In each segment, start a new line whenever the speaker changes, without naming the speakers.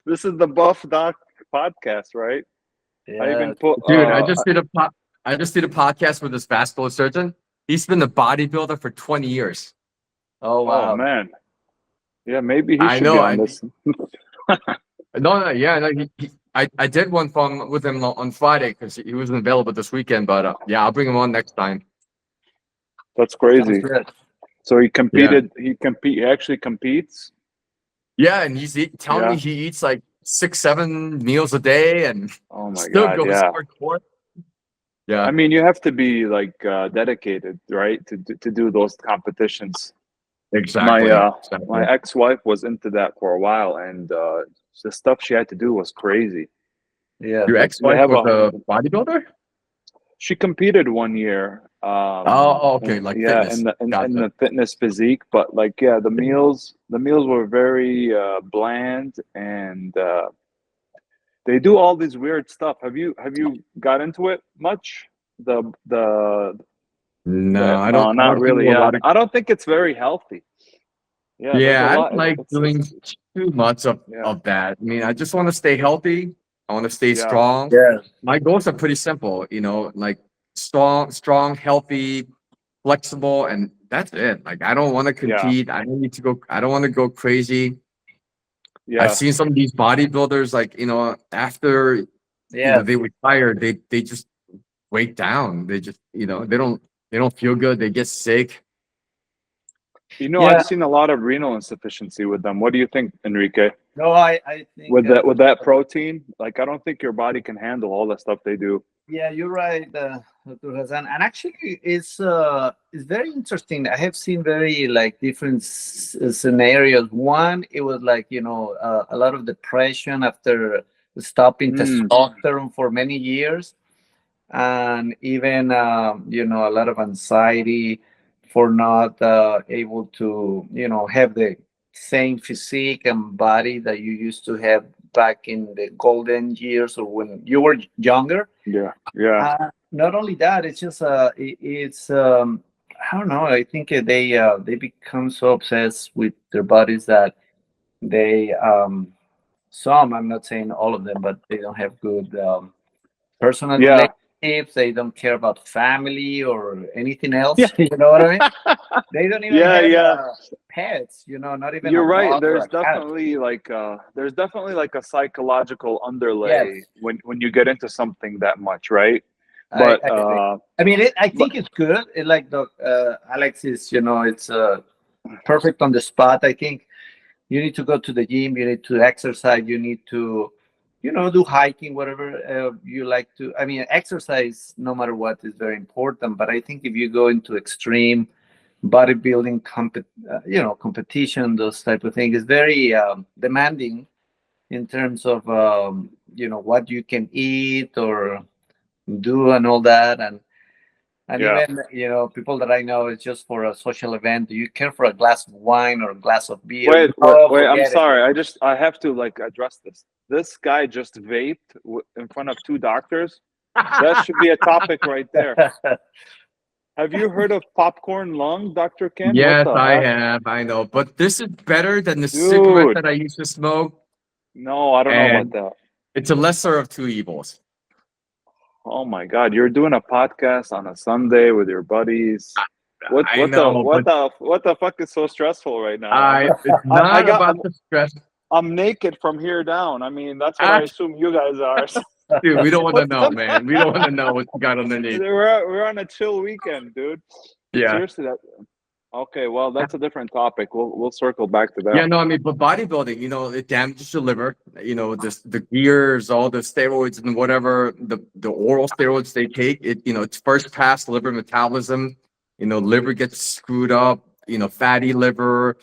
This is the Buff Doc podcast, right? I
Yeah.
even put
Dude, I just did a podcast with this vascular surgeon. He's been a bodybuilder for 20 years.
Oh
oh
wow.
man. Yeah, maybe he
I
should be
know.
on this.
No, yeah, no, I did one with him on Friday because he wasn't available this weekend. But yeah, I'll bring him on next time.
That's
Sounds
crazy.
good.
So he
Yeah,
competed. He actually competes.
yeah, and telling me
Yeah.
he eats like 6, 7 meals a day and
Oh my
still
God.
goes
Yeah.
hardcore.
I
Yeah,
mean, you have to be like dedicated, right, to do those competitions. My
exactly,
my
exactly.
ex-wife was into that for a while, and the stuff she had to do was crazy.
Yeah.
Your
Like they
ex-wife
have
was
a
a bodybuilder?
she competed one year,
Oh, okay,
and
like
yeah,
fitness.
in
Gotcha.
the fitness physique, but like yeah, the meals were very bland, and they do all this weird stuff. Have you got into it much? The
No,
no,
I
not
don't
really.
do a
Yeah,
lot of.
I don't think it's very healthy. Yeah, there's a
Yeah, I
lot.
don't like
It's
doing too much
yeah,
of that. I mean, I just want to stay healthy. I want to stay
yeah,
strong.
Yeah.
My goals are pretty simple, like strong, healthy, flexible, and that's it. Like I don't want to
yeah,
compete. I don't need to go. I don't want to go crazy. I've
yeah,
seen some of these bodybuilders, like after
Yeah.
they retire, they just break down. They just they don't feel good. They get sick.
I've
Yeah.
seen a lot of renal insufficiency with them. What do you think, Enrique?
No, I think
With that protein, like I don't think your body can handle all the stuff they do.
yeah, you're right, Dr. Hassan. And actually, it's very interesting. I have seen very like different scenarios. One, it was like a lot of depression after stopping
Mm,
testosterone for many years, and even a lot of anxiety for not able to have the same physique and body that you used to have back in the golden years or when you were younger.
yeah, yeah,
Not only that, it's just it's I don't know. I think they become so obsessed with their bodies that they some, I'm not saying all of them, but they don't have good personal
yeah,
relationships. They don't care about family or anything else.
yeah,
You know what I mean? They don't even
yeah,
have
yeah.
pets. Not even a
You're right.
dog or a cat.
There's definitely like a psychological underlay
Yes,
when you get into something that much, right?
I,
But
I agree. I mean, I
but
think it's good. Like the Alex is, it's perfect on the spot. I think you need to go to the gym. You need to exercise. You need to, do hiking, whatever you like to. I mean, exercise, no matter what, is very important. But I think if you go into extreme bodybuilding, competition, those type of things, is very demanding in terms of what you can eat or do and all that. And
yeah.
even people that I know, it's just for a social event. Do you care for a glass of wine or a glass of beer? No,
Wait. I'm
forget it.
sorry. I have to like address this. This guy just vaped in front of two doctors. That should be a topic right there. Have you heard of popcorn lung, Dr. Ken? What
Yes,
the
I
heck?
have. I know, but this is better than the cigarette
Dude,
that I used to smoke,
no, I don't know about
and
that.
it's a lesser of two evils.
Oh my God, you're doing a podcast on a Sunday with your buddies. What
I
what the
know,
what
but
the what the fuck is so stressful right now?
it's
I
not
got
about the stress.
I'm naked from here down. I mean, that's what I
Ah,
assume you guys are.
dude, we don't want to
What
know,
the
man. We don't want to know what you got underneath.
we're on a chill weekend, dude.
Yeah.
Seriously, that okay, well, that's a different topic. We'll circle back to
Yeah,
that.
no, I mean, but bodybuilding, it damages your liver. The gears, all the steroids and whatever the oral steroids they take, it's first pass liver metabolism. Liver gets screwed up. Fatty liver,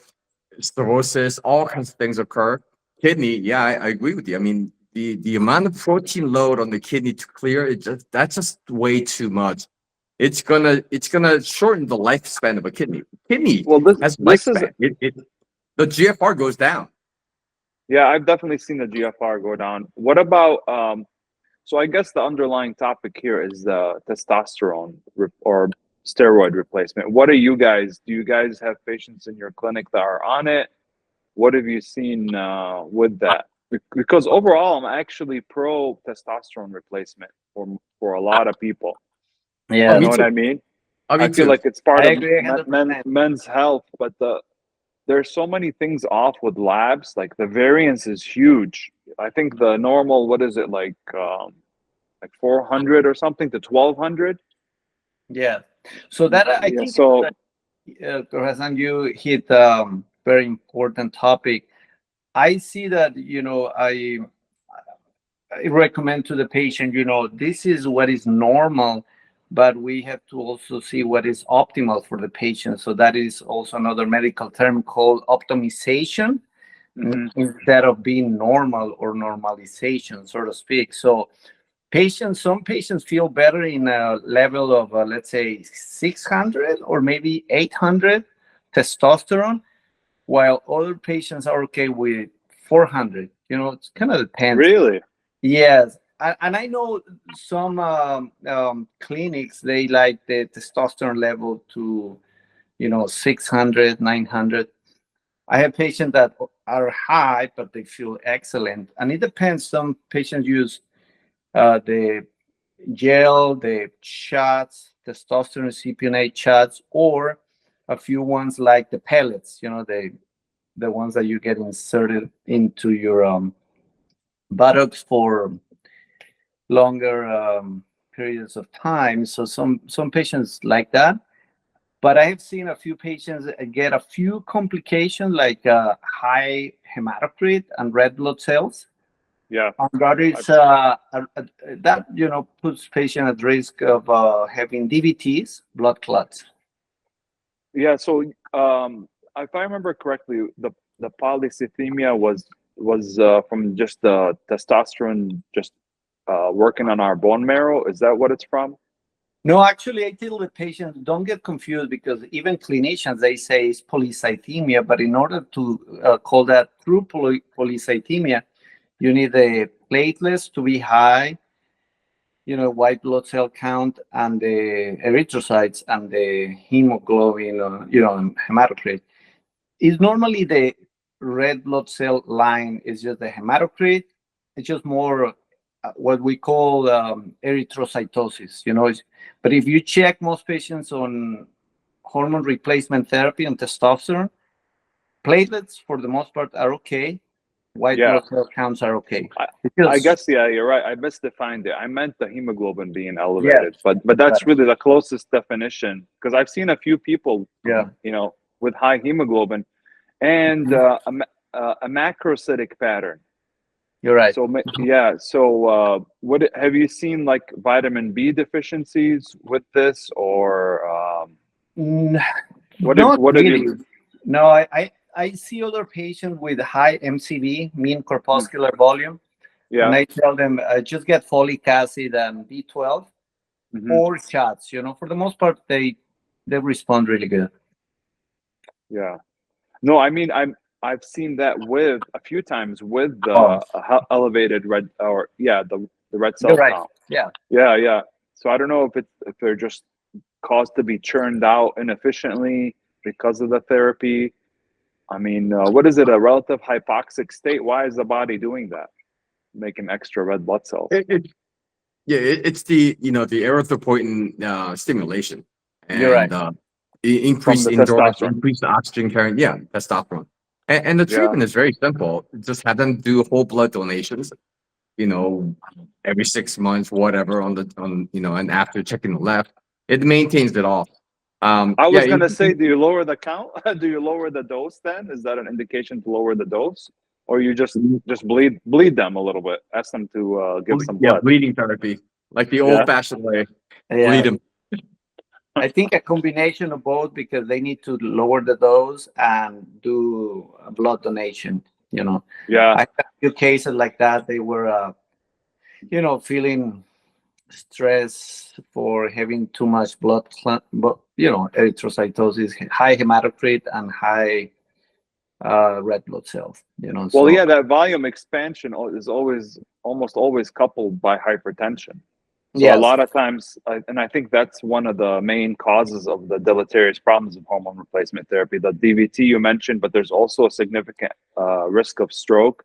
cirrhosis, all kinds of things occur. Kidney, yeah, I agree with you. I mean, the amount of protein load on the kidney to clear that's just way too much. It's gonna shorten the lifespan of a kidney. Kidney
Well,
has
this is
lifespan. The GFR goes down.
yeah, I've definitely seen the GFR go down. What about so I guess the underlying topic here is the testosterone or steroid replacement. What are you guys? Do you guys have patients in your clinic that are on it? What have you seen with that? Because overall, I'm actually pro testosterone replacement for a lot of people.
Oh,
You
Yeah,
me
know what
too.
I mean?
Oh, me
I feel
too.
like it's part
I
of
agree 100%.
men's health, but there's so many things off with labs. Like the variance is huge. I think the normal, what is it, like 400 or something to 1200.
Yeah. So that I
Yeah.
think,
So
Hassan, you hit very important topic. I see that, I recommend to the patient, this is what is normal, but we have to also see what is optimal for the patient. So that is also another medical term called optimization,
mhm.
instead of being normal or normalization, so to speak. So some patients feel better in a level of, let's say, 600 or maybe 800 testosterone, while other patients are okay with 400. It's kind of depends.
Really,
Yes, and I know some clinics, they like the testosterone level to 600, 900. I have patients that are high, but they feel excellent, and it depends. Some patients use the gel, the shots, testosterone CPNA shots, or a few ones like the pellets. The ones that you get inserted into your buttocks for longer periods of time. So some patients like that, but I have seen a few patients get a few complications like high hematocrit and red blood cells.
yeah.
And that is that puts patient at risk of having DVTs, blood clots.
Yeah, so if I remember correctly, the polycythemia was from just the testosterone just working on our bone marrow. Is that what it's from?
No, actually, I tell the patients don't get confused, because even clinicians, they say it's polycythemia, but in order to call that true polycythemia, you need the platelets to be high, white blood cell count, and the erythrocytes and the hemoglobin, hematocrit. Is normally the red blood cell line is just the hematocrit. It's just more what we call erythrocytosis. But if you check most patients on hormone replacement therapy and testosterone, platelets for the most part are okay. White
Yeah,
blood cell counts are okay.
I, I
Because
guess yeah, you're right. I misdefined it. I meant the hemoglobin being
yes,
elevated, but that's really the closest definition because I've seen a few people,
yeah,
with high hemoglobin and
mhm,
a macrocytic pattern.
you're right.
So yeah, so what have you seen like vitamin B deficiencies with this, or
Mm,
what did
Not
what did
really.
you?
No, I see other patients with high MCV, mean
Mm,
corpuscular volume, and
yeah.
I tell them just get folic acid and B12
Hmm.
or shots. For the most part, they respond really good.
Yeah. No, I mean I've seen that with a few times with the
Oh,
elevated red or yeah the red
you're
cell
right.
count.
Yeah.
Yeah, yeah. So I don't know if they're just caused to be churned out inefficiently because of the therapy. I mean, what is it? A relative hypoxic state? Why is the body doing that? Making extra red blood cells.
Yeah, it's the erythropoietin stimulation
You're right.
and
From
increased
the
endurance,
testosterone.
increased oxygen carrying, yeah, testosterone. And the
Yeah.
treatment is very simple. Just have them do whole blood donations, you know, every 6 months, whatever, and after checking the left, it maintains it off.
I
Yeah,
was gonna say, do you lower the count? Do you lower the dose then? Is that an indication to lower the dose? Or you just bleed them a little bit, ask them to give some
yeah,
blood.
bleeding therapy, like the
Yeah.
old-fashioned way, bleed
Yeah.
them.
I think a combination of both, because they need to lower the dose and do a blood donation.
Yeah.
I had a few cases like that. They were, feeling stress for having too much but erythrocytosis, high hematocrit, and high red blood cells.
Well,
So
yeah, that volume expansion is almost always coupled by hypertension. So a
yes,
lot of times, and I think that's one of the main causes of the deleterious problems of hormone replacement therapy, the DVT you mentioned, but there's also a significant risk of stroke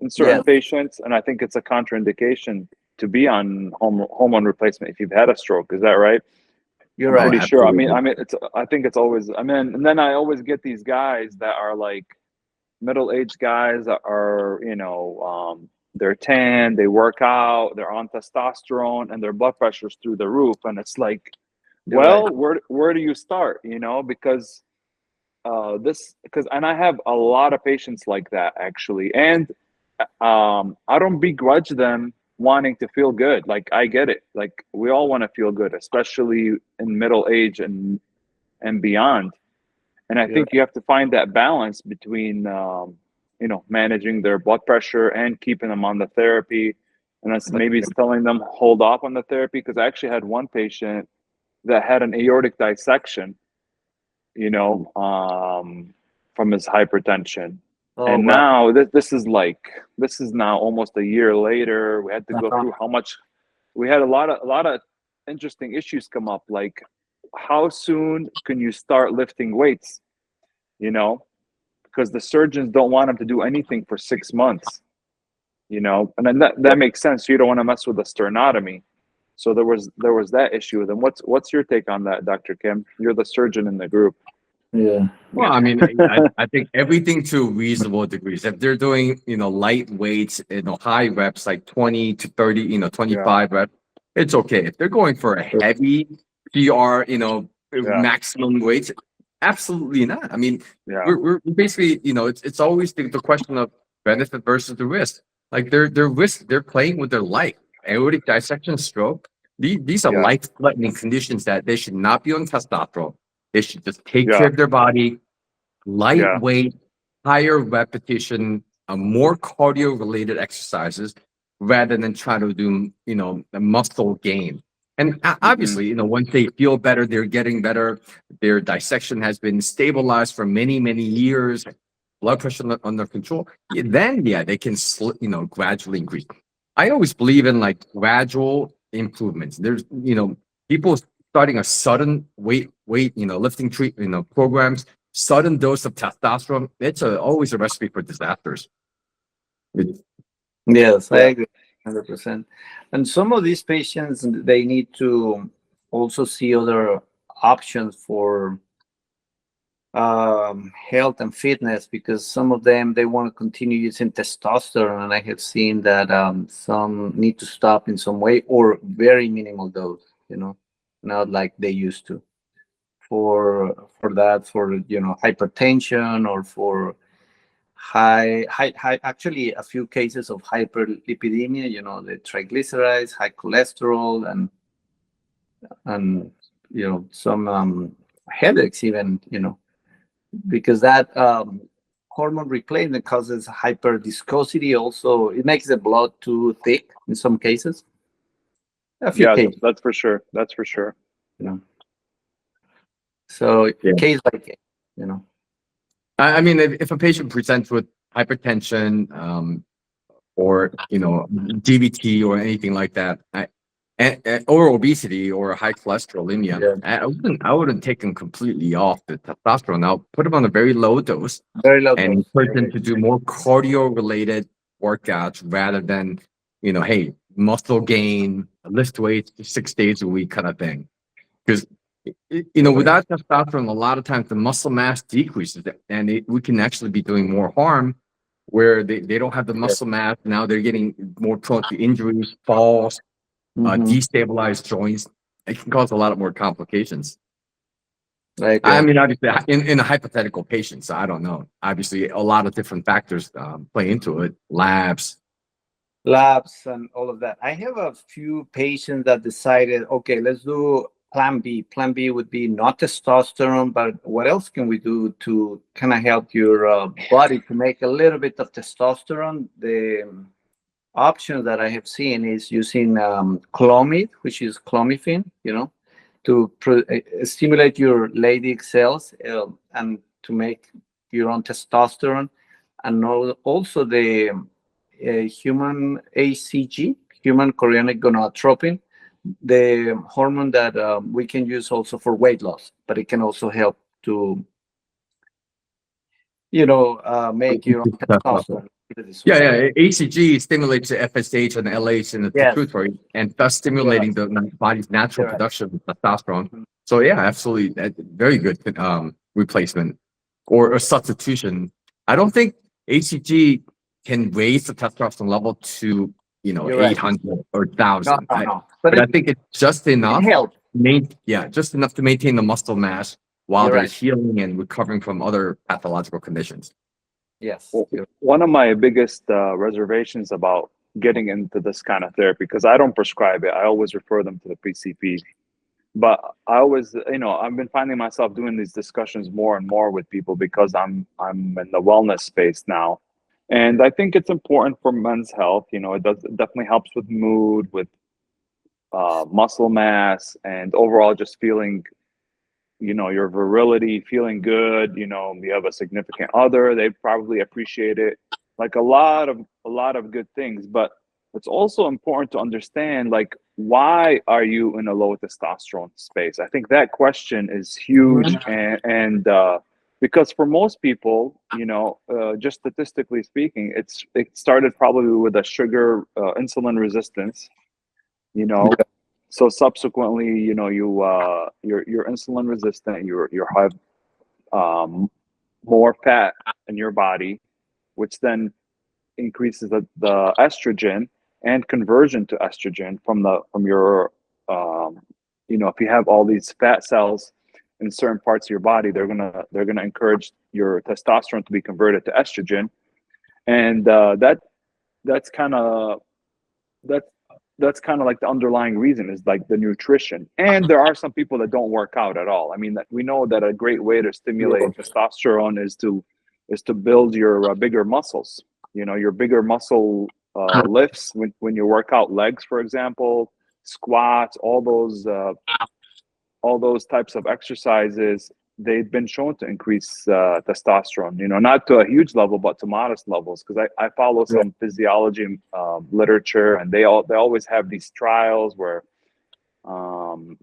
in certain
Yes,
patients, and I think it's a contraindication to be on hormone replacement if you've had a stroke. Is that right?
you're
I'm
Oh,
right.
pretty sure.
absolutely.
It's. I think it's always. I mean, and then I always get these guys that are like middle-aged guys that are, they're tan, they work out, they're on testosterone, and their blood pressure's through the roof, and it's like,
You're right.
well, where do you start? Because because and I have a lot of patients like that actually, and I don't begrudge them wanting to feel good. Like I get it. Like we all want to feel good, especially in middle age and beyond. And I
You're
think you have to find that balance between managing their blood pressure and keeping them on the therapy. And that's
right.
maybe it's telling them hold off on the therapy, because I actually had one patient that had an aortic dissection, you know, from his hypertension.
Oh,
And
wow.
now this is now almost a year later. We had to go
Uh-huh.
through how much we had a lot of interesting issues come up, like how soon can you start lifting weights, because the surgeons don't want him to do anything for 6 months, and then that makes sense. You don't want to mess with the sternotomy. So there was that issue with him. What's your take on that, Dr. Kim? You're the surgeon in the group.
Yeah.
Well, I mean, I think everything to reasonable degrees. If they're doing, light weights, high reps, like 20 to 30,
Yeah,
25 reps, it's okay. If they're going for a heavy PR,
yeah,
maximum weights, absolutely not. I mean,
yeah,
we're basically, it's always the question of benefit versus the risk. Like they're playing with their life. Aortic dissection, stroke, these are
yeah,
life-threatening conditions that they should not be on testosterone. They should just take care
yeah,
of their body,
yeah.
lightweight, higher repetition, more cardio-related exercises rather than try to do, a muscle gain. And
Hmm.
obviously, once they feel better, they're getting better. Their dissection has been stabilized for many, many years. Blood pressure under control. Then, yeah, they can, gradually increase. I always believe in like gradual improvements. There's, people starting a sudden weight, lifting programs, sudden dose of testosterone. It's always a recipe for disasters. It-
Yes, I
Yeah,
agree 100%. And some of these patients, they need to also see other options for health and fitness, because some of them, they want to continue using testosterone, and I have seen that some need to stop in some way, or very minimal dose, not like they used to, for that, for hypertension, or for high, actually a few cases of hyperlipidemia, the triglycerides, high cholesterol, and some headaches even, because that hormone replacement causes hyperviscosity. Also, it makes the blood too thick in some cases. A few
yeah.
cases,
That's for sure. That's for sure.
you know. So
Yeah.
case by case, you know.
I mean, if a patient presents with hypertension, or DVT or anything like that, or obesity or high cholesterolemia,
Yeah,
I wouldn't take them completely off the testosterone. I'll put them on a very low dose
very low
and
dose.
encourage them to do more cardio related workouts rather than, hey, muscle gain, lift weights 6 days a week kind of thing. Because without testosterone, a lot of times the muscle mass decreases, and we can actually be doing more harm where they don't have the
Yeah.
muscle mass. Now they're getting more prone to injuries, falls,
Mhm.
destabilized joints. It can cause a lot of more complications.
I
I
agree.
mean, obviously, in a hypothetical patient, so I don't know. Obviously, a lot of different factors play into it. Labs.
Labs and all of that. I have a few patients that decided, okay, let's do plan B. Plan B would be not testosterone, but what else can we do to kind of help your body to make a little bit of testosterone? The options that I have seen is using Clomid, which is clomiphene, to stimulate your Leydig cells, and to make your own testosterone, and also the human HCG, human chorionic gonadotropin, the hormone that we can use also for weight loss, but it can also help to make your own testosterone.
Yeah. HCG stimulates the FSH and LH in the
Yes.
pituitary, and thus stimulating the body's natural
Correct.
production of testosterone. So yeah, absolutely, very good replacement or substitution. I don't think HCG can raise the testosterone level to
You're right.
800 or 1,000.
No.
But I think it's just enough.
It helps.
Just enough to maintain the muscle mass while
You're
they're
right.
healing and recovering from other pathological conditions.
Yes.
Well, one of my biggest reservations about getting into this kind of therapy, because I don't prescribe it, I always refer them to the PCP. But I always, I've been finding myself doing these discussions more and more with people because I'm in the wellness space now, and I think it's important for men's health. It definitely helps with mood, with muscle mass, and overall just feeling, your virility, feeling good. You have a significant other, they probably appreciate it, like a lot of good things. But it's also important to understand, like, why are you in a low testosterone space? I think that question is huge. And because for most people, just statistically speaking, it started probably with a sugar insulin resistance, so subsequently, you're insulin resistant, you have more fat in your body, which then increases the estrogen and conversion to estrogen from your if you have all these fat cells in certain parts of your body, they're gonna encourage your testosterone to be converted to estrogen. And that's kind of like the underlying reason is like the nutrition. And there are some people that don't work out at all. I mean, we know that a great way to stimulate testosterone is to build your bigger muscles. Your bigger muscle lifts when you work out legs, for example, squats, all those types of exercises. They've been shown to increase testosterone, not to a huge level, but to modest levels. Because I follow some physiology literature, and they always have these trials where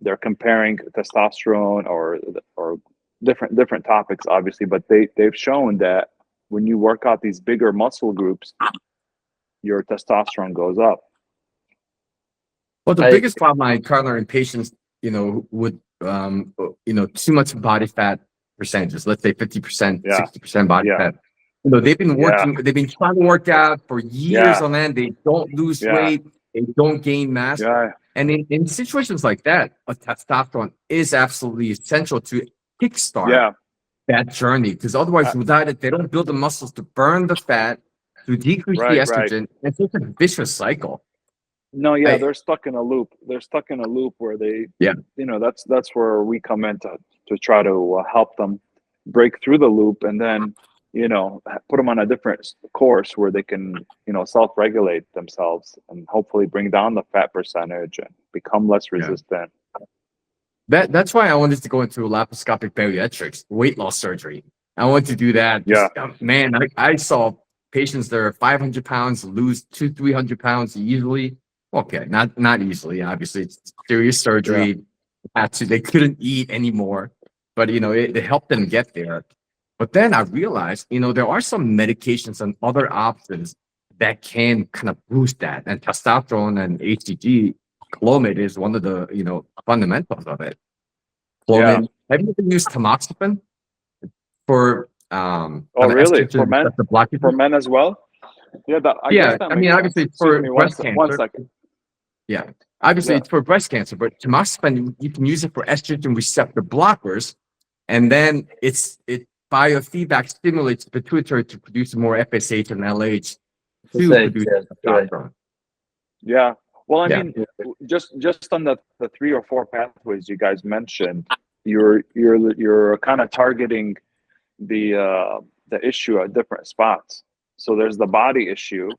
they're comparing testosterone or different topics, obviously. But they've shown that when you work out these bigger muscle groups, your testosterone goes up.
Well, the biggest problem I encounter in patients, with too much body fat percentages, let's say 50%, 60% body fat. They've been trying to work out for years on end. They don't lose weight, they don't gain mass. And in situations like that, a testosterone is absolutely essential to kickstart that journey, because otherwise, without it, they don't build the muscles to burn the fat, to decrease the estrogen. It's just a vicious cycle.
No, they're stuck in a loop. They're stuck in a loop where they, that's where we come in to try to help them break through the loop, and then, put them on a different course where they can, self-regulate themselves and hopefully bring down the fat percentage and become less resistant.
That's why I wanted to go into laparoscopic bariatrics, weight loss surgery. I wanted to do that. Man, I saw patients that are 500 pounds lose 200-300 pounds easily. Okay, not easily. Obviously, it's serious surgery. They couldn't eat anymore, but it helped them get there. But then I realized, there are some medications and other options that can kind of boost that. And testosterone and HCG, 𝙤𝙤𝙞 is one of the fundamentals of it. 𝙤𝙤𝙞. Have you ever used tamoxifen for
really? For men? For men as well?
I mean, obviously it's for breast cancer.
1 second.
Obviously it's for breast cancer, but tamoxifen, you can use it for estrogen receptor blockers, and then it biofeedback stimulates the pituitary to produce more FSH and LH to produce testosterone.
Well, I mean, just on the 3 or 4 pathways you guys mentioned, you're kind of targeting the issue at different spots. So there's the body issue,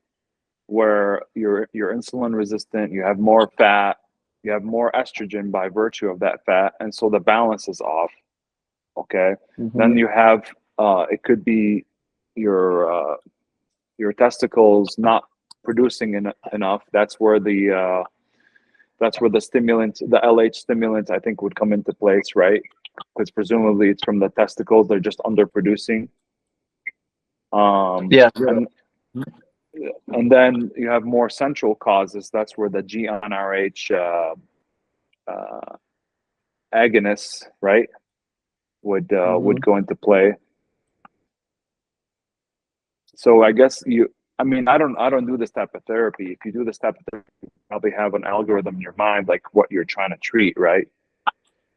where you're insulin resistant, you have more fat, you have more estrogen by virtue of that fat, and so the balance is off. Okay. Then you have it could be your testicles not producing enough. That's where the stimulant, the LH stimulant, I think, would come into place, right? Because presumably it's from the testicles, they're just underproducing. and then you have more central causes. That's where the GnRH agonists, right, would go into play. So I guess I mean, I don't do this type of therapy. If you do this type of therapy, you probably have an algorithm in your mind, like what you're trying to treat, right?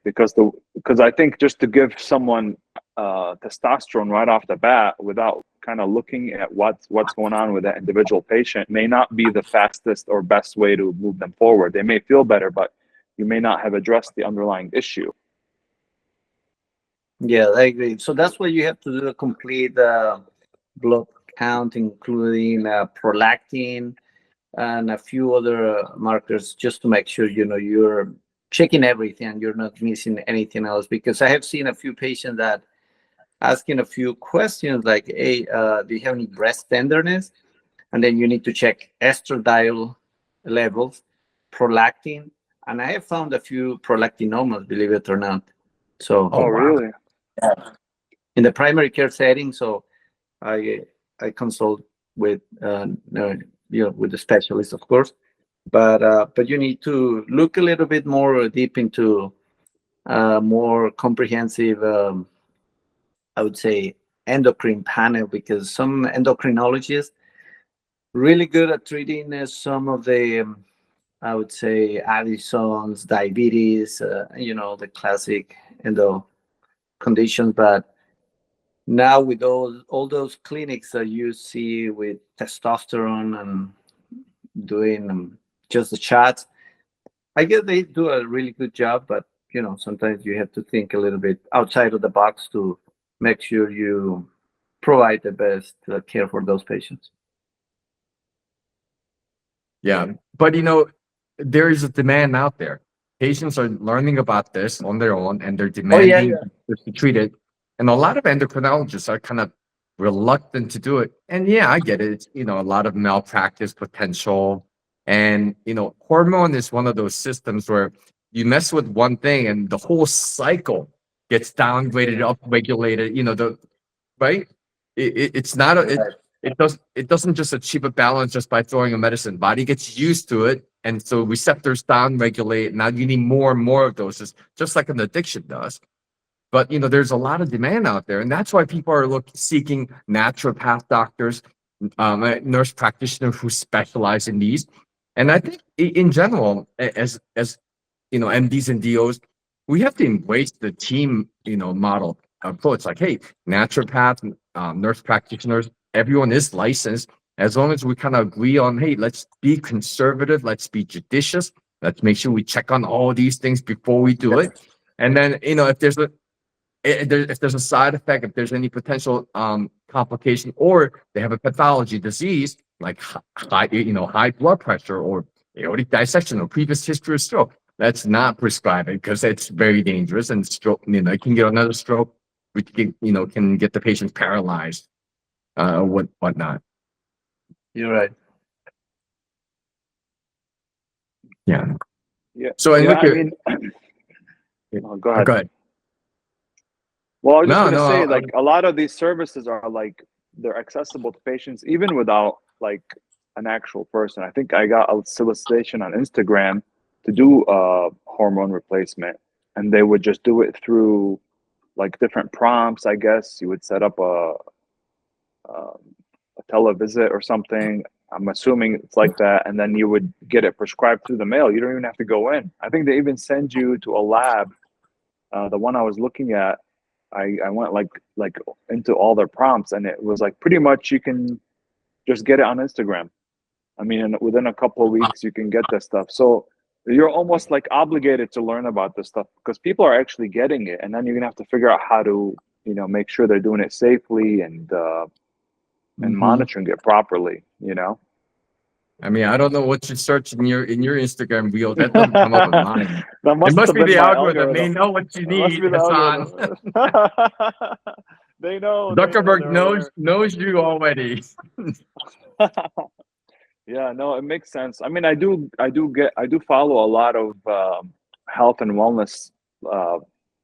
Because I think just to give someone testosterone right off the bat without kind of looking at what's going on with that individual patient may not be the fastest or best way to move them forward. They may feel better, but you may not have addressed the underlying issue.
Yeah, I agree. So that's why you have to do a complete blood count, including prolactin and a few other markers, just to make sure you're checking everything and you're not missing anything else. Because I have seen a few patients that asking a few questions like, "Hey, do you have any breast tenderness?" And then you need to check estradiol levels, prolactin, and I have found a few prolactinomas, believe it or not. So,
Oh, really?
in the primary care setting, so I consult with with the specialist, of course, but you need to look a little bit more deep into more comprehensive, I would say, endocrine panel, because some endocrinologists really good at treating some of the I would say Addison's, diabetes, the classic endo conditions, but now with all those clinics that you see with testosterone and doing just the shots, I guess they do a really good job, but sometimes you have to think a little bit outside of the box to make sure you provide the best care for those patients.
Yeah, but there is a demand out there. Patients are learning about this on their own, and they're demanding to treat it. And a lot of endocrinologists are kind of reluctant to do it. And yeah, I get it. It's a lot of malpractice potential. And hormone is one of those systems where you mess with one thing, and the whole cycle gets downgraded, upregulated. Right? It's not it doesn't just achieve a balance just by throwing a medicine. Body gets used to it, and so receptors down regulate. Now you need more and more of doses, just like an addiction does. But there's a lot of demand out there, and that's why people are seeking naturopath doctors, nurse practitioners who specialize in these. And I think in general, as MDs and DOs, we have to embrace the team model approach. Like, hey, naturopath, nurse practitioners, everyone is licensed. As long as we kind of agree on, hey, let's be conservative, let's be judicious, let's make sure we check on all these things before we do it. And then if there's a side effect, if there's any potential complication, or they have a pathology disease like high blood pressure or aortic dissection or previous history of stroke, let's not prescribe it, because it's very dangerous, and stroke, it can get another stroke, which can get the patient paralyzed, whatnot.
You're right.
Yeah.
Yeah.
So
I
look,
mean, go ahead.
Go ahead.
Well, I was just going to say, like, a lot of these services are like, they're accessible to patients even without like an actual person. I think I got a solicitation on Instagram to do a hormone replacement, and they would just do it through like different prompts. I guess you would set up a televisit or something. I'm assuming it's like that, and then you would get it prescribed through the mail. You don't even have to go in. I think they even send you to a lab. The one I was looking at, I went like into all their prompts, and it was like pretty much you can just get it on Instagram. I mean, within a couple of weeks you can get this stuff. So you're almost like obligated to learn about this stuff, because people are actually getting it, and then you're gonna have to figure out how to make sure they're doing it safely and monitoring it properly.
I mean, I don't know what you search in your Instagram reel. That doesn't come up on mine.
That
It must be the algorithm. They
algorithm.
know what you need,
It must be
Hassan.
the they know.
Zuckerberg knows you already.
Yeah, no, it makes sense. I mean, I do follow a lot of health and wellness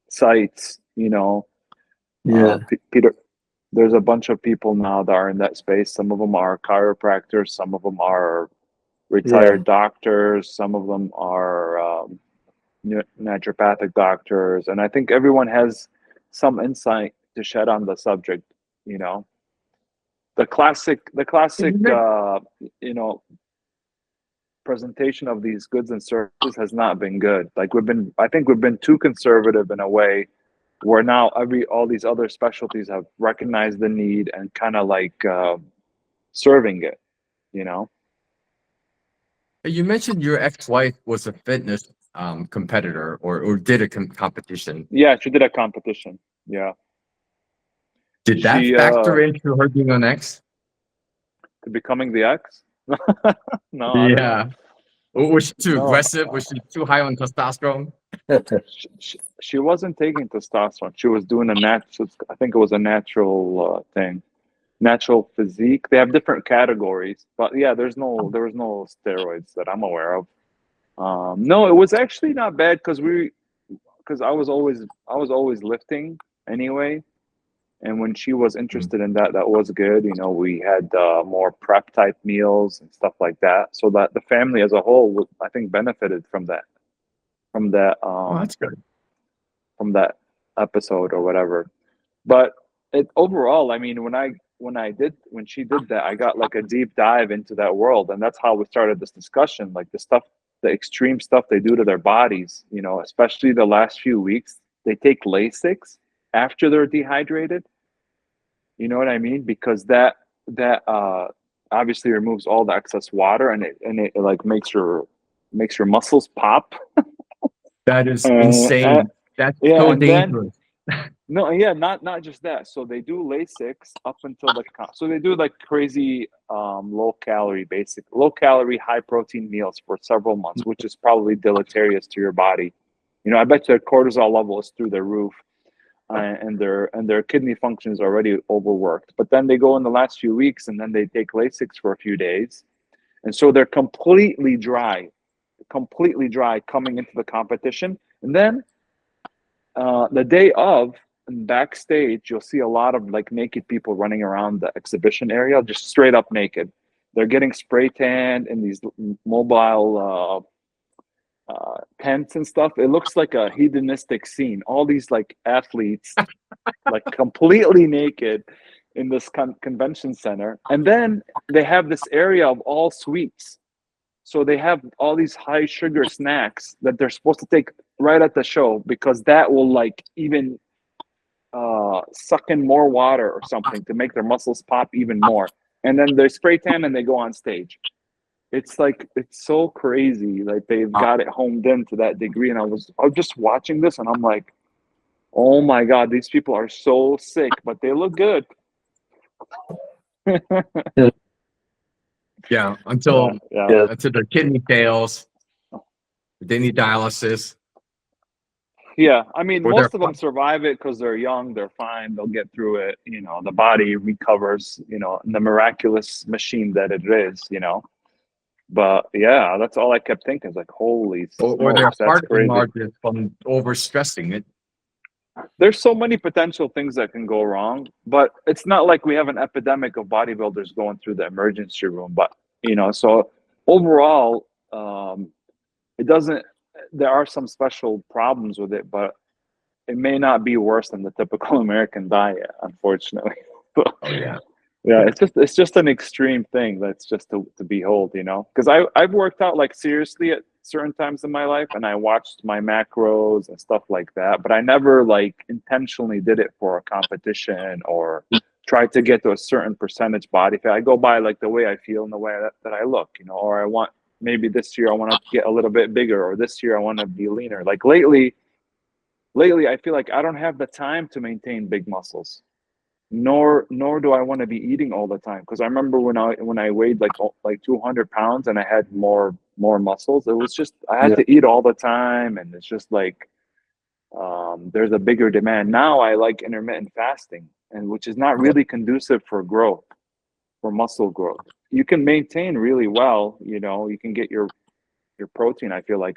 sites.
Yeah.
Peter there's a bunch of people now that are in that space. Some of them are chiropractors, some of them are retired doctors, some of them are naturopathic doctors, and I think everyone has some insight to shed on the subject. You know, the classic, you know, presentation of these goods and services has not been good. Like I think we've been too conservative in a way where now all these other specialties have recognized the need and kind of like serving it, you know.
You mentioned your ex-wife was a fitness competitor or did a competition.
Yeah, she did a competition. Yeah.
Did that factor into her being an ex?
To becoming the ex? No, I don't know.
Yeah. Was she too
No,
aggressive? Was she too high on testosterone?
she wasn't taking testosterone. She was doing a natural, I think it was a natural thing, natural physique. They have different categories, but yeah, there was no steroids that I'm aware of. No, it was actually not bad because I was always lifting anyway. And when she was interested in that, that was good. You know, we had more prep type meals and stuff like that, so that the family as a whole, I think, benefited from that,
Oh, that's good.
from that episode or whatever. But overall, I mean, when she did that, I got like a deep dive into that world, and that's how we started this discussion. Like the extreme stuff they do to their bodies. You know, especially the last few weeks, they take Lasix after they're dehydrated. You know what I mean? Because that obviously removes all the excess water, and it like makes your muscles pop.
That is
Uh,
insane. That's
yeah,
so
and then
dangerous.
no, yeah, not just that. So they do Lasix up until so they do like crazy low calorie, high protein meals for several months, which is probably deleterious to your body. You know, I bet their cortisol level is through the roof, and their kidney function is already overworked. But then they go in the last few weeks, and then they take Lasix for a few days, and so they're completely dry coming into the competition, and then the day of, backstage, you'll see a lot of like naked people running around the exhibition area, just straight up naked. They're getting spray tanned in these mobile tents and stuff. It looks like a hedonistic scene. All these like athletes, like completely naked in this convention center, and then they have this area of all sweets. So they have all these high sugar snacks that they're supposed to take right at the show, because that will like even suck in more water or something to make their muscles pop even more. And then they spray tan and they go on stage. It's like, it's so crazy. Like they've got it homed in to that degree. And I was just watching this and I'm like, oh my God, these people are so sick, but they look good.
Yeah, until
Yeah.
their kidney fails, they need dialysis.
Yeah, I mean,
Or
most of them survive it because they're young, they're fine, they'll get through it. You know, the body recovers, you know, in the miraculous machine that it is, you know. But yeah, that's all I kept thinking. It's like, holy
or their
smokes, that's
heart
crazy.
enlarges from overstressing it.
There's so many potential things that can go wrong, but it's not like we have an epidemic of bodybuilders going through the emergency room. But, you know, so overall, it doesn't, there are some special problems with it, but it may not be worse than the typical American diet, unfortunately.
Oh yeah.
Yeah, it's just an extreme thing that's just to behold, you know. Because I've worked out like seriously at certain times in my life, and I watched my macros and stuff like that, but I never like intentionally did it for a competition or tried to get to a certain percentage body fat. I go by like the way I feel and the way that I look, you know. Or I want, maybe this year I want to get a little bit bigger, or this year I want to be leaner. Like lately I feel like I don't have the time to maintain big muscles, nor do I want to be eating all the time. Because I remember when I weighed like 200 pounds and I had more muscles, it was just I had to eat all the time, and it's just like there's a bigger demand now. I like intermittent fasting, and which is not really conducive for growth, for muscle growth. You can maintain really well, you know, you can get your protein, I feel like,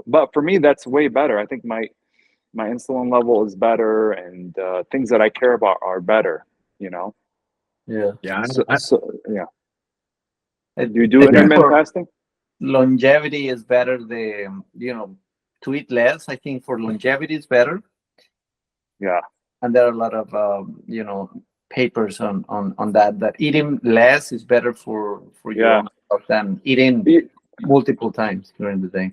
but for me that's way better. I think my insulin level is better, and things that I care about are better. you know.
Yeah.
Yeah.
So yeah.
I,
Do you do
I think
intermittent
for
fasting?
longevity is better. To eat less. I think for longevity is better.
Yeah.
And there are a lot of papers on that eating less is better for your
Yeah.
own health than eating
It-
multiple times during the day.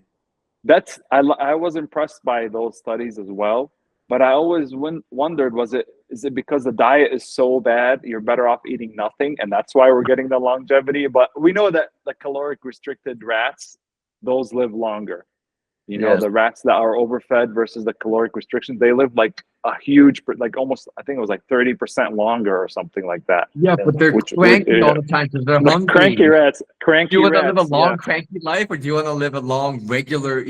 That's I was impressed by those studies as well, but I always wondered, is it because the diet is so bad you're better off eating nothing, and that's why we're getting the longevity? But we know that the caloric restricted rats, those live longer. You know,
Yes.
the rats that are overfed versus the caloric restrictions, they live like a huge, like almost, I think it was like 30% longer or something like that.
Yeah, but they're
Which
cranky all the time because they're
the
hungry.
cranky
Do you want to live a
rats.
long,
Yeah,
cranky life, or do you want to live a long, regular,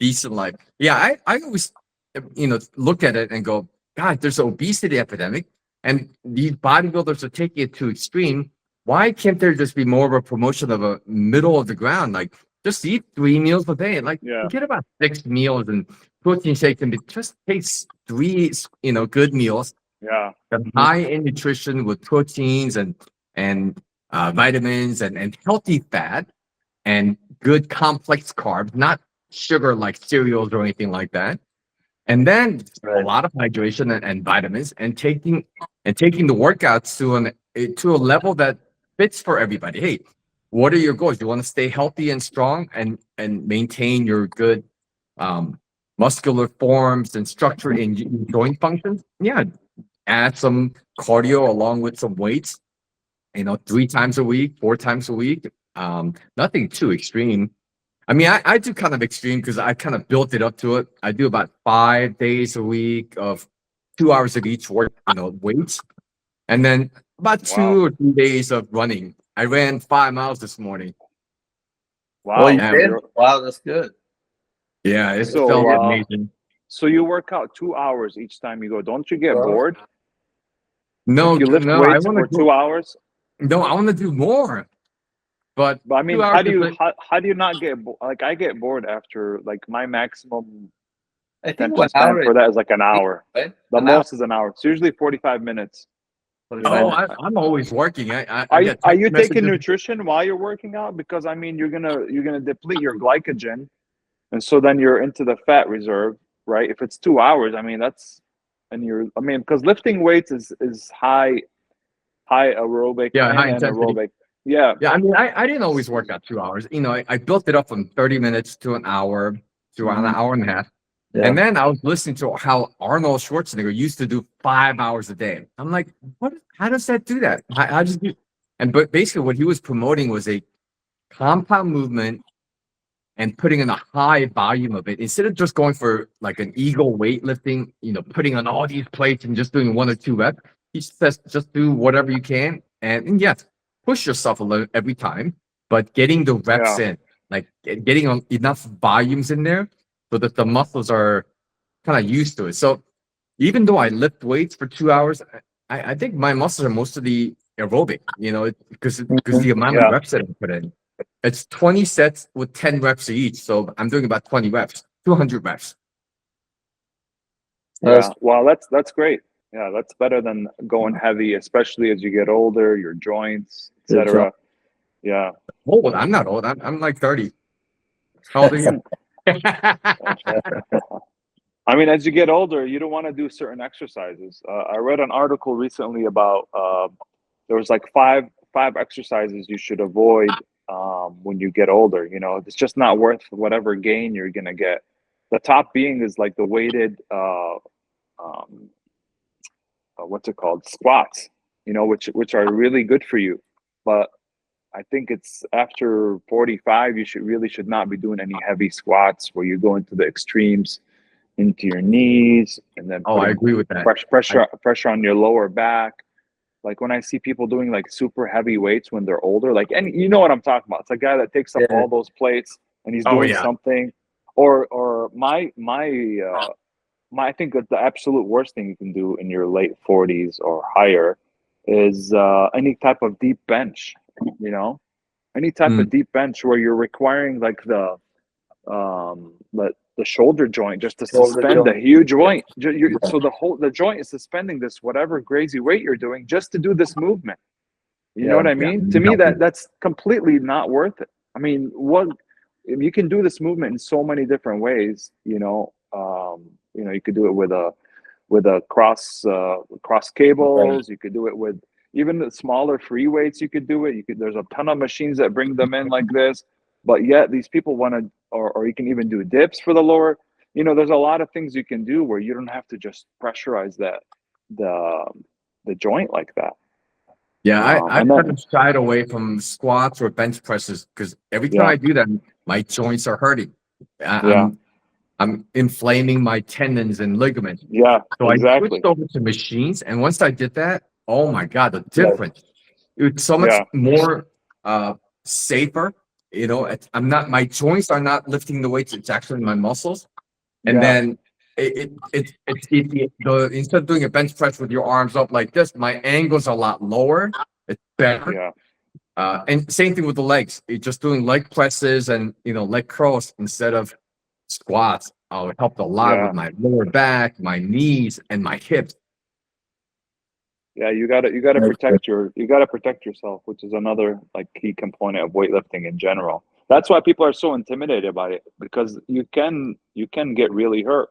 decent life? Yeah, I always, look at it and go, God, there's an obesity epidemic, and these bodybuilders are taking it to extreme. Why can't there just be more of a promotion of a middle of the ground? Like, just eat 3 meals a day. Like,
yeah,
forget about 6 meals and protein shakes, and just take three, good meals,
yeah,
high in nutrition with proteins and vitamins and healthy fat and good complex carbs, not sugar like cereals or anything like that. And then a
Right.
lot of hydration and vitamins, and taking the workouts to a level that fits for everybody. Hey, what are your goals? You want to stay healthy and strong and maintain your good muscular forms and structure in joint functions? Yeah, add some cardio along with some weights, 3 times a week, 4 times a week. Nothing too extreme. I mean, I do kind of extreme because I kind of built it up to it. I do about 5 days a week of 2 hours of each work, weights, and then about
wow,
2 or 3 days of running. I ran 5 miles this morning.
Oh, you
wow.
And
So
did?
you're
Wow, that's good.
yeah, it
so
felt
uh,
amazing.
so you work out 2 hours each time you go. Don't you get
Well,
bored?
No,
Like you lift
no, I
weights
want to
for
go.
2 hours?
No, I want to do more, but
But I
two
mean,
hours is like,
how do you not get like I get bored after like my maximum
I think
attention
1 hour
span
is
for that is like an
big,
hour.
right?
The
An hour,
most is an hour. It's usually 45 minutes, you
45
oh,
know.
minutes.
I'm always working. I
Are
get
are
text
you taking
messages.
nutrition while you're working out? Because I mean, you're gonna deplete your glycogen, and so then you're into the fat reserve, right? If it's 2 hours, I mean I mean, because lifting weights is high aerobic
Yeah,
and
high intensity.
anaerobic. Yeah,
Yeah, I mean, I didn't always work out 2 hours. I built it up from 30 minutes to an hour to an
mhm,
hour and a half.
Yeah.
And then I was listening to how Arnold Schwarzenegger used to do 5 hours a day. I'm like, what? How does that do that? How does he do? But basically, what he was promoting was a compound movement and putting in a high volume of it instead of just going for like an ego weightlifting, putting on all these plates and just doing 1 or 2 reps. He says just do whatever you can, and yes, push yourself a little every time, but getting the reps
yeah,
in, like getting on enough volumes in there so that the muscles are kind of used to it. So even though I lift weights for 2 hours, I think my muscles are mostly aerobic, because
Mhm.
the amount of
yeah,
reps that I put in. It's 20 sets with 10 reps each. So I'm doing about 20 reps, 200 reps.
yeah.
That's
Well, that's great. Yeah, that's better than going heavy, especially as you get older, your joints,
good job.
etc. Yeah.
Old. I'm not old. I'm like 30. How old are you?
I mean, as you get older, you don't want to do certain exercises. I read an article recently about there was like five exercises you should avoid when you get older. You know, it's just not worth whatever gain you're gonna get. The top being is like the weighted um, what's it called, squats. You know, which are really good for you, but I think it's after 45 you should not be doing any heavy squats where you go into the extremes into your knees and then
Oh, I
putting
agree with that.
pressure on your lower back. Like when I see people doing like super heavy weights when they're older, like, and you know what I'm talking about. It's a guy that takes up
Yeah.
all those plates and he's
Oh
doing
yeah.
something. Or my I think that the absolute worst thing you can do in your late 40s or higher is any type of deep bench, you know, any type
Mm.
of deep bench where you're requiring like the the shoulder joint just to
Shoulder
suspend the
joint.
huge joint. So the joint is suspending this whatever crazy weight you're doing just to do this movement. You know what I mean? To me, that's completely not worth it. I mean, what you can do this movement in so many different ways. You could do it with a cross cables. You could do it with even the smaller free weights. You could do it. There's a ton of machines that bring them in like this, but yet these people want to, or you can even do dips for the lower. There's a lot of things you can do where you don't have to just pressurize the joint like that.
Yeah, I
And
kind
then,
of shied away from squats or bench presses because every time I do that, my joints are hurting. I'm inflaming my tendons and ligaments.
yeah,
So I
exactly.
switched over to machines, and once I did that, oh my God, the difference! It's so much more safer. My joints are not lifting the weights; it's actually my muscles. And then instead of doing a bench press with your arms up like this, my angle's a lot lower. It's better.
Yeah.
And same thing with the legs. It's just doing leg presses and leg curls instead of squats. Oh, it helped a lot with my lower back, my knees, and my hips.
Yeah, you gotta protect yourself, which is another like key component of weightlifting in general. That's why people are so intimidated by it, because you can get really hurt,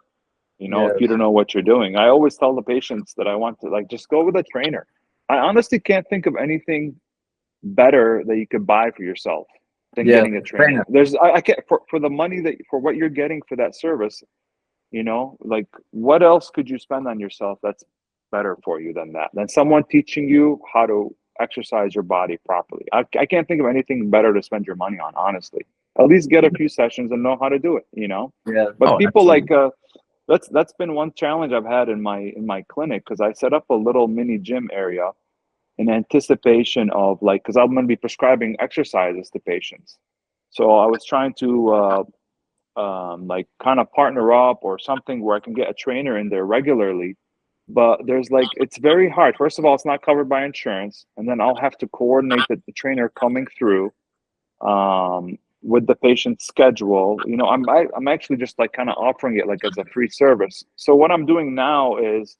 if you don't know what you're doing. I always tell the patients that I want to just go with a trainer. I honestly can't think of anything better that you could buy for yourself than getting a trainer. I can't for the money for what you're getting for that service, like what else could you spend on yourself that's better for you than someone teaching you how to exercise your body properly. I can't think of anything better to spend your money on, honestly. At least get a few sessions and know how to do it, But people
absolutely.
that's been one challenge I've had in my clinic, because I set up a little mini gym area in anticipation of because I'm going to be prescribing exercises to patients. So I was trying to kind of partner up or something where I can get a trainer in there regularly. But there's it's very hard. First of all, it's not covered by insurance, and then I'll have to coordinate the trainer coming through with the patient's schedule. I'm actually just kind of offering it as a free service. So what I'm doing now is,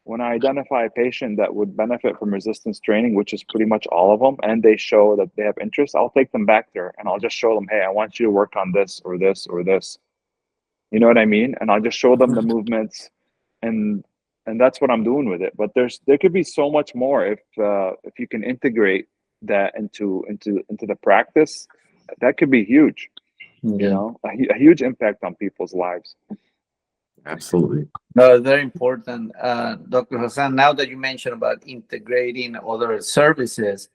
when I identify a patient that would benefit from resistance training, which is pretty much all of them, and they show that they have interest, I'll take them back there and I'll just show them, hey, I want you to work on this or this or this. You know what I mean? And I'll just show them the movements, and that's what I'm doing with it. But there could be so much more if you can integrate that into the practice. That could be huge. A huge impact on people's lives.
Absolutely.
No, very important, Dr. Hassan. Now that you mentioned about integrating other services,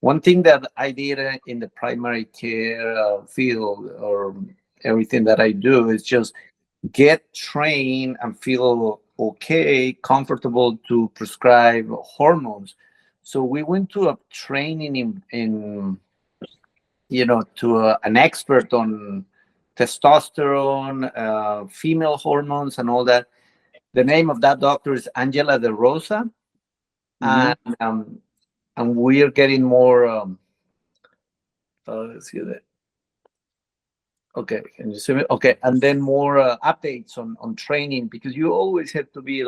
one thing that I did in the primary care field, or everything that I do, is just get trained and feel okay, comfortable to prescribe hormones. So we went to a training to an expert on testosterone, female hormones, and all that. The name of that doctor is Angela De Rosa, and we're getting more. Let's see that. Okay, can you see me? Okay, and then more updates on training, because you always have to be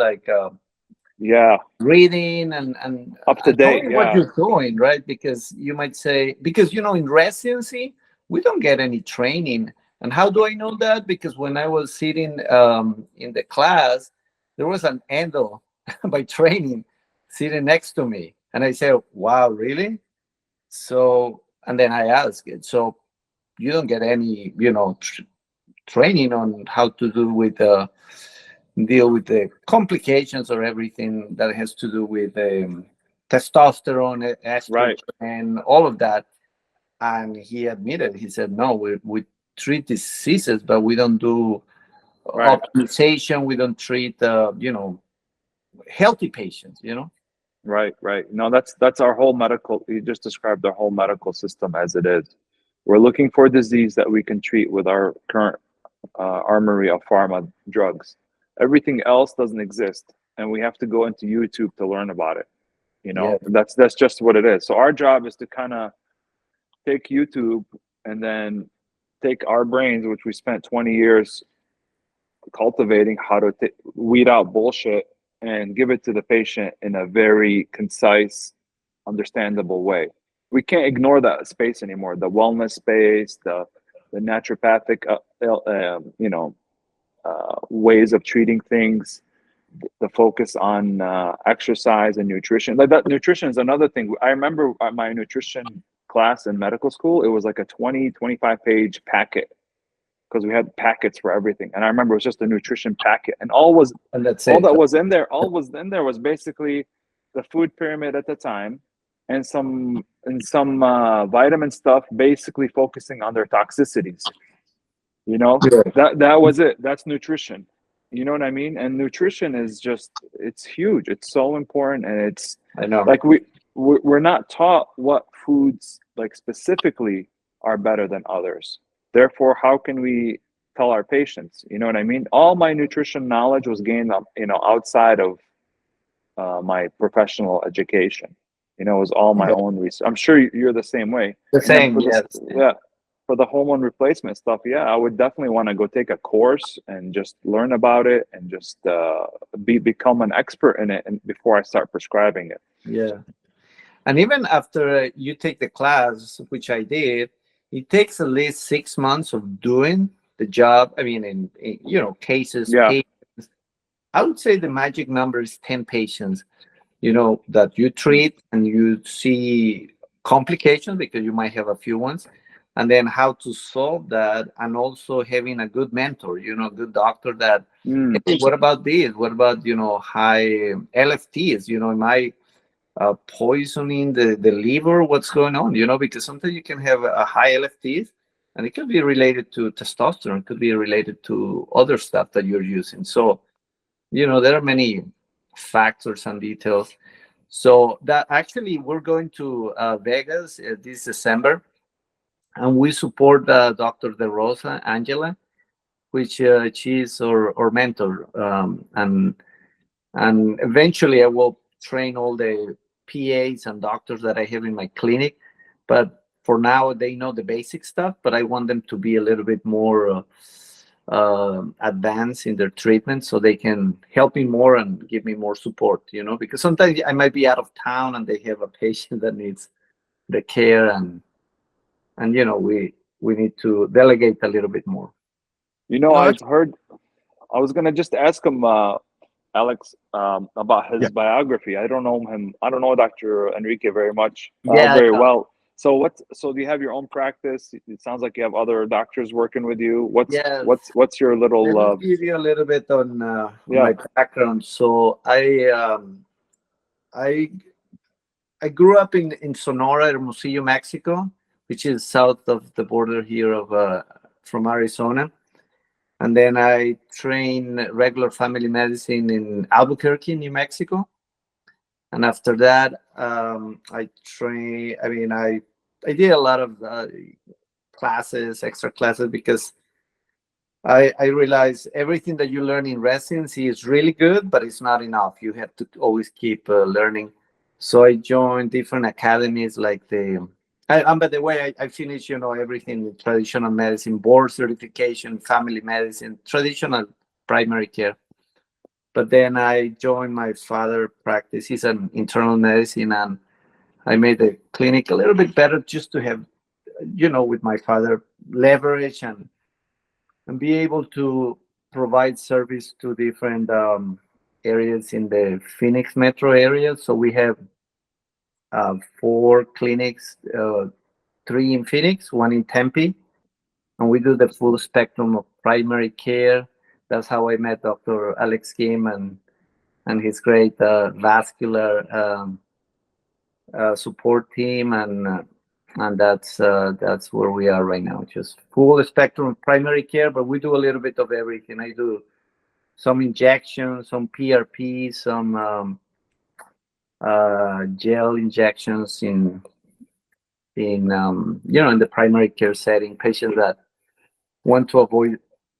reading and
up to date.
knowing what you're doing, right? Because you might say, because in residency we don't get any training. And how do I know that? Because when I was sitting in the class, there was an endo by training sitting next to me, and I said, wow, really? So, and then I asked it, so you don't get any training on how to deal with the complications or everything that has to do with testosterone, estrogen, and all of that. And he admitted, he said, no, we treat diseases, but we don't do optimization. We don't treat healthy patients.
Right. No, that's our whole medical. You just described our whole medical system as it is. We're looking for disease that we can treat with our current armory of pharma drugs. Everything else doesn't exist, and we have to go into YouTube to learn about it. That's just what it is. So our job is to kind of take YouTube and then take our brains, which we spent 20 years cultivating how to weed out bullshit and give it to the patient in a very concise, understandable way. We can't ignore that space anymore. The wellness space, the naturopathic, ways of treating things, the focus on exercise and nutrition. Like that, nutrition is another thing. I remember my nutrition class in medical school, it was like a 25 page packet, because we had packets for everything. And I remember it was just a nutrition packet, and all that was in there was basically the food pyramid at the time, and some vitamin stuff, basically focusing on their toxicities. That was it. That's nutrition. You know what I mean? And nutrition is it's huge. It's so important. And it's,
I know,
like, we're not taught what foods, like, specifically are better than others. Therefore, how can we tell our patients? You know what I mean? All my nutrition knowledge was gained, outside of my professional education. It was all my own research. I'm sure you're the same way.
The same, yes.
Yeah. For the hormone replacement stuff, I would definitely want to go take a course and just learn about it, and just become an expert in it, and before I start prescribing it.
Yeah. And even after you take the class, which I did, it takes at least 6 months of doing the job. I mean, in cases, patients. I would say the magic number is 10 patients, that you treat, and you see complications, because you might have a few ones, and then how to solve that, and also having a good mentor, a good doctor that, hey, what about this? What about, high LFTs? Am I poisoning the liver? What's going on? Because sometimes you can have a high LFTs, and it could be related to testosterone, it could be related to other stuff that you're using. So, there are many factors and details. So that actually, we're going to Vegas this December, and we support Dr. 𝙤𝙤𝙤𝙪 Angela, which she's our mentor, and eventually I will train all the PAs and doctors that I have in my clinic. But for now, they know the basic stuff, but I want them to be a little bit more advanced in their treatment, so they can help me more and give me more support, because sometimes I might be out of town and they have a patient that needs the care, and we need to delegate a little bit more.
I've heard, I was gonna just ask him, Alex, about his biography. I don't know him. I don't know Dr. Enrique very much, very well. So do you have your own practice? It sounds like you have other doctors working with you. What's your little?
Let me give you a little bit on my background. So I grew up in Sonora, Hermosillo, Mexico, which is south of the border here from Arizona. And then I trained regular family medicine in Albuquerque, New Mexico. And after that, I did a lot of classes, extra classes, because I realized everything that you learn in residency is really good, but it's not enough. You have to always keep learning. So I joined different academies, like and by the way, I finished, everything in traditional medicine, board certification, family medicine, traditional primary care. But then I joined my father's practice. He's an internal medicine, and I made the clinic a little bit better, just to have, with my father, leverage and be able to provide service to different areas in the Phoenix metro area. So we have 4 clinics, 3 in Phoenix, 1 in Tempe, and we do the full spectrum of primary care. That's how I met Dr. Alex Kim and his great vascular support team, and that's where we are right now. Just full spectrum of primary care, but we do a little bit of everything. I do some injections, some PRP, some gel injections in the primary care setting, patients that want to avoid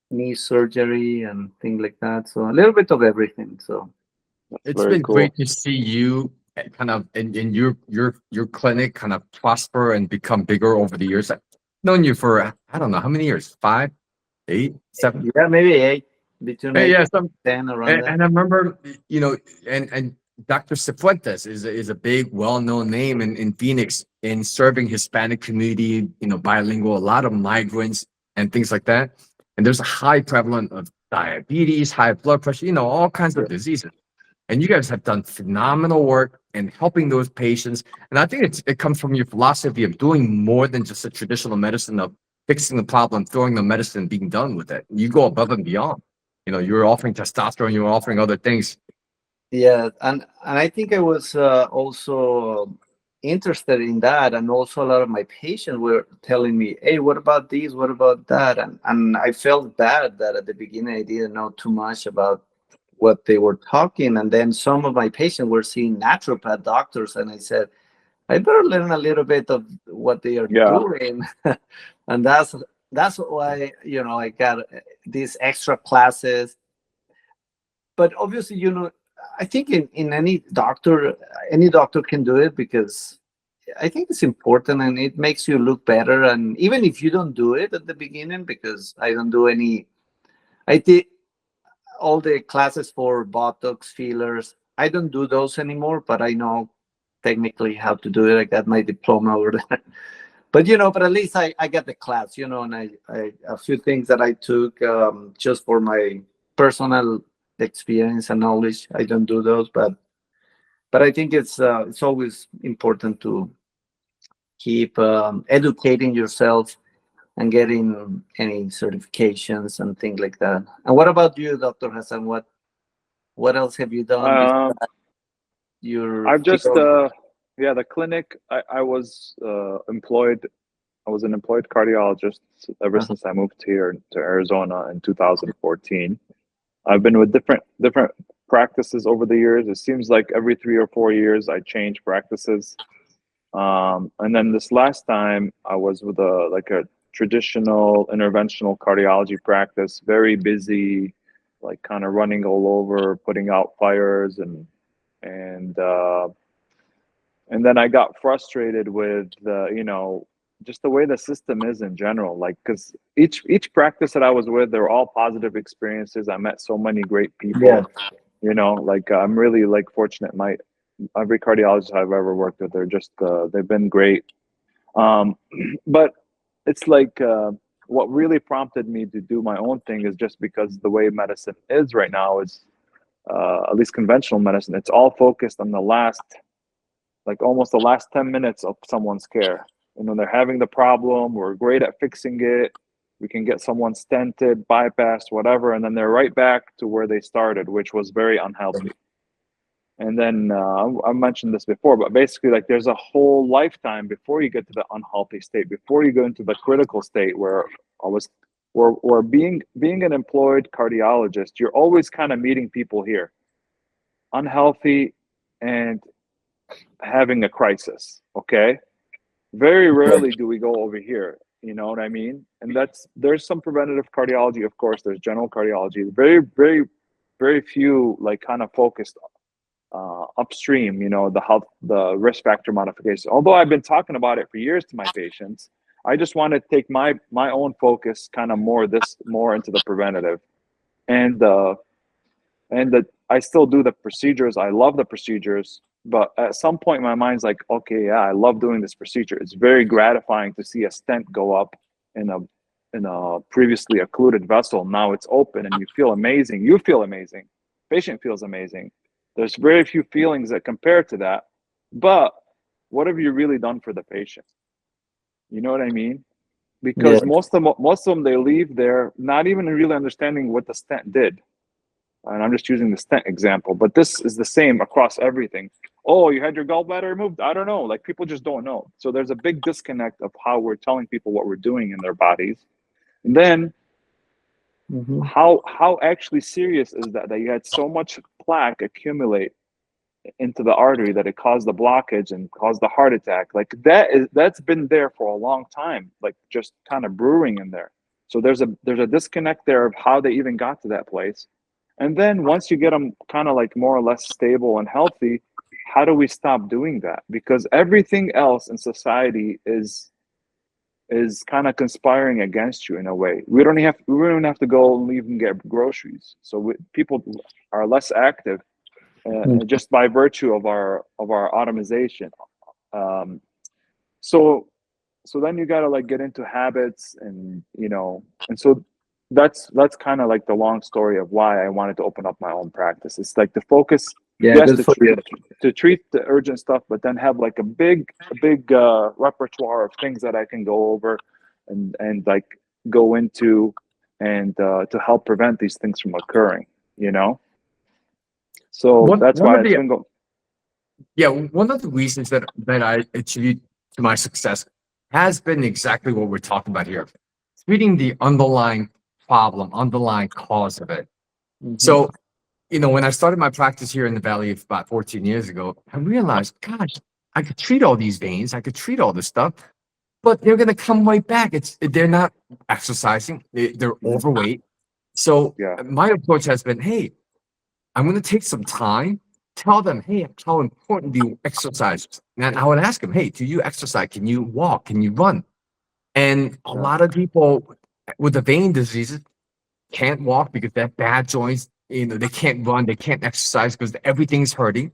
knee surgery and things like that. So a little bit of everything. So
it's been great to see you kind of in your clinic kind of prosper and become bigger over the years. I've known you for, I don't know how many years, 5, 8, 7.
Yeah, maybe 8. between
Hey,
8
yeah,
and 10 around that.
and I remember, you know, and Dr. Cifuentes is a big, well-known name in Phoenix in serving Hispanic community, you know, bilingual, a lot of migrants and things like that. And there's a high prevalence of diabetes, high blood pressure, you know, all kinds of diseases. And you guys have done phenomenal work in helping those patients. And I think it comes from your philosophy of doing more than just a traditional medicine of fixing the problem, throwing the medicine, and being done with it. You go above and beyond. You know, you're offering testosterone, you're offering other things.
Yeah, and I think I was also interested in that, and also a lot of my patients were telling me, "Hey, what about this? What about that?" And I felt bad that at the beginning I didn't know too much about what they were talking, and then some of my patients were seeing naturopath doctors, and I said, I better learn a little bit of what they are
Yeah.
doing, and that's why, you know, I got these extra classes. But obviously, you know, I think in any doctor can do it, because I think it's important and it makes you look better. And even if you don't do it at the beginning, because I don't do any, I did all the classes for Botox fillers. I don't do those anymore, but I know technically how to do it. I got my diploma over there. But you know, but at least I got the class, you know, and I a few things that I took just for my personal experience and knowledge. I don't do those, but I think it's always important to keep educating yourself and getting any certifications and things like that. And what about you, Dr. Hassan? What else have you done
Um,
besides your
I've just
field?
yeah, the clinic. I was employed. I was an employed cardiologist ever
Uh-huh.
since I moved here to Arizona in 2014. I've been with different practices over the years. It seems like every 3 or 4 years I change practices. And then this last time I was with a traditional interventional cardiology practice, very busy, like kind of running all over, putting out fires and uh, and then I got frustrated with just the way the system is in general. Like, because each practice that I was with, they're all positive experiences. I met so many great
Yeah.
people. Like I'm really like fortunate. My every cardiologist I've ever worked with, they've been great. Um, but it's like what really prompted me to do my own thing is just because the way medicine is right now is at least conventional medicine. It's all focused on almost the last 10 minutes of someone's care. They're having the problem, we're great at fixing it. We can get someone stented, bypassed, whatever, and then they're right back to where they started, which was very unhealthy. And then I mentioned this before, but basically, like, there's a whole lifetime before you get to the unhealthy state, before you go into the critical state where being an employed cardiologist, you're always kind of meeting people here, unhealthy and having a crisis. Okay, very rarely do we go over here. You know what I mean? And there's some preventative cardiology, of course. There's general cardiology. Very, very, very few like kind of focused upstream. The risk factor modification. Although I've been talking about it for years to my patients, I just want to take my own focus kind of more into the preventative, and that I still do the procedures. I love the procedures, but at some point my mind's like, okay, yeah, I love doing this procedure. It's very gratifying to see a stent go up in a previously occluded vessel. Now it's open and you feel amazing. You feel amazing. Patient feels amazing. There's very few feelings that compare to that. But what have you really done for the patient? You know what I mean?
Yeah.
Because most of them they leave there not even really understanding what the stent did. And I'm just using the stent example, but this is the same across everything. Oh, you had your gallbladder removed? I don't know. Like, people just don't know. So there's a big disconnect of how we're telling people what we're doing in their bodies. And then
Mhm.
how actually serious is that you had so much plaque accumulate into the artery that it caused the blockage and caused the heart attack. Like, that's been there for a long time, like just kind of brewing in there. So there's a disconnect there of how they even got to that place. And then once you get them kind of like more or less stable and healthy, how do we stop doing that? Because everything else in society is is kind of conspiring against you in a way. We don't have to go and leave and get groceries. So people are less active just by virtue of our automation. So then you got to like get into habits, and and so that's kind of like the long story of why I wanted to open up my own practice. It's like the focus, yes, to treat the urgent stuff, but then have like a big repertoire of things that I can go over and like go into and to help prevent these things from occurring, So that's why it's been going.
Yeah, one of the reasons that I attribute to my success has been exactly what we're talking about here, treating the underlying problem, underlying cause of it. So, when I started my practice here in the Valley about 14 years ago, I realized, gosh, I could treat all these veins, I could treat all this stuff, but they're going to come right back. They're not exercising, they're overweight. So my approach has been, hey, I'm going to take some time, tell them, hey, how important do you exercise? And I would ask them, hey, do you exercise? Can you walk? Can you run? And a lot of people with the vein diseases can't walk because they have bad joints. They can't run, they can't exercise because everything's hurting.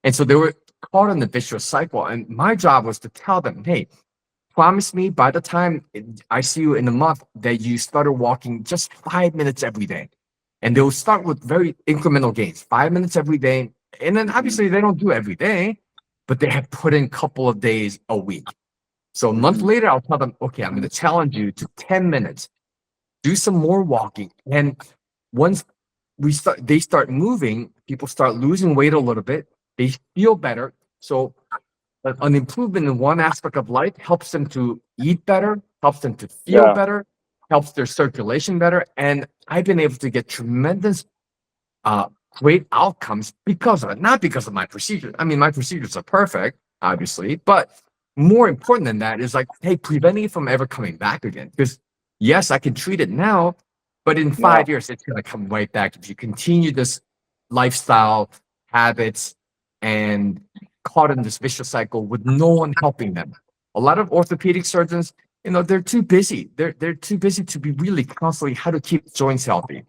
And so they were caught in the vicious cycle. And my job was to tell them, hey, promise me by the time I see you in a month that you started walking just 5 minutes every day. And they'll start with very incremental gains, 5 minutes every day. And then obviously they don't do every day, but they have put in a couple of days a week. So a month later, I'll tell them, okay, I'm going to challenge you to 10 minutes. Do some more walking. And once they start moving, people start losing weight a little bit. They feel better. So an improvement in one aspect of life helps them to eat better, helps them to feel better, helps their circulation better. And I've been able to get tremendous great outcomes because of it, not because of my procedure. I mean, my procedures are perfect, obviously, but more important than that is like, hey, preventing it from ever coming back again. Because yes, I can treat it now, but in 5 years, it's going to come right back if you continue this lifestyle habits and caught in this vicious cycle with no one helping them. A lot of orthopedic surgeons, they're too busy. They're too busy to be really constantly how to keep joints healthy.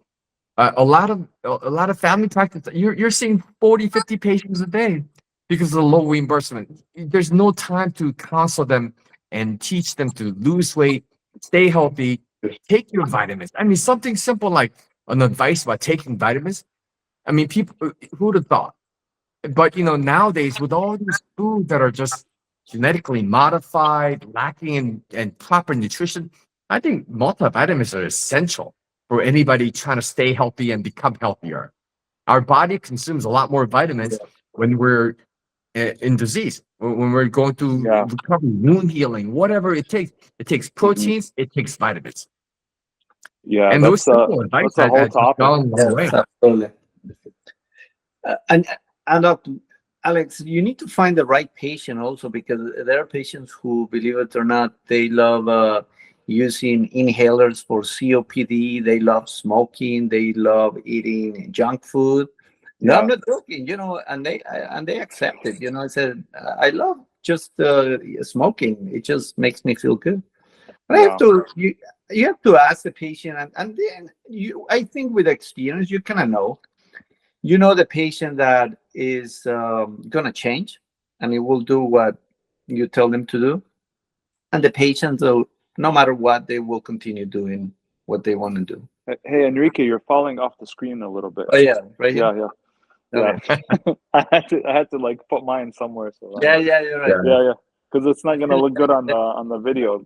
A lot of family practice, you're seeing 40, 50 patients a day because of the low reimbursement. There's no time to counsel them and teach them to lose weight, stay healthy, take your vitamins. I mean, something simple like an advice about taking vitamins. I mean, people, who would have thought? But nowadays with all these foods that are just genetically modified, lacking in proper nutrition, I think multivitamins are essential for anybody trying to stay healthy and become healthier. Our body consumes a lot more vitamins when we're in disease, when we're going through recovery, wound healing, whatever it takes. It takes proteins, it takes vitamins.
Yeah,
and
that's a whole topic.
Yes, absolutely. And Dr. Alex, you need to find the right patient also, because there are patients who, believe it or not, they love using inhalers for COPD. They love smoking. They love eating junk food. No, I'm not joking. And they accept it. I said, I love just smoking. It just makes me feel good. But you have to ask the patient, and then I think with experience, you kind of know. The patient that is going to change and he will do what you tell them to do. And the patient, though, no matter what, they will continue doing what they want to do.
Hey, Enrique, you're falling off the screen a little bit.
Oh, yeah, right here?
Yeah. I had to like put mine somewhere. So
you're right.
Yeah. Because it's not going to look good on the video.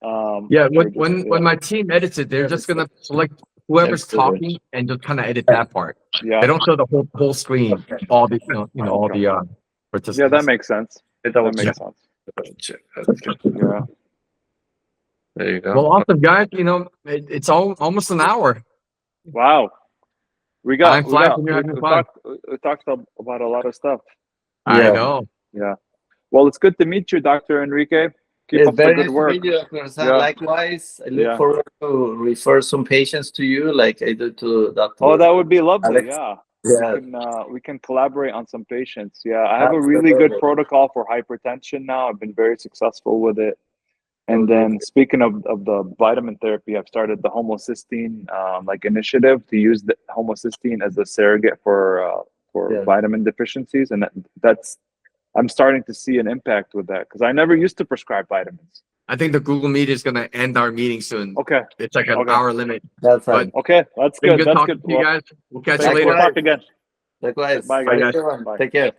When my team edits it, they're just going to select whoever's talking and just kind of edit that part. They don't show the whole screen, all the all the participants.
Yeah, that makes sense. That makes sense. Yeah.
There you go.
Well, awesome, guys. It's almost an hour.
Wow. We talked about a lot of stuff.
I know.
Yeah. Well, it's good to meet you, Dr. Enrique. Keep up the good work.
Likewise, I look forward to refer some patients to you, like I do to Dr.
Oh, that would be lovely.
Alex.
We can collaborate on some patients. I have a really good protocol for hypertension now. I've been very successful with it, And then speaking of the vitamin therapy, I've started the homocysteine like initiative to use the homocysteine as a surrogate for
Yeah.
vitamin deficiencies, and that's I'm starting to see an impact with that because I never used to prescribe vitamins.
I think the Google Meet is gonna end our meeting soon.
Okay,
It's like an
Okay.
hour limit.
That's fine.
okay, that's
Been
good. That's
talking
good.
to you guys. We'll catch you
Thanks.
later.
We'll talk again.
Likewise.
Bye,
Bye,
guys.
guys.
Bye.
Take care.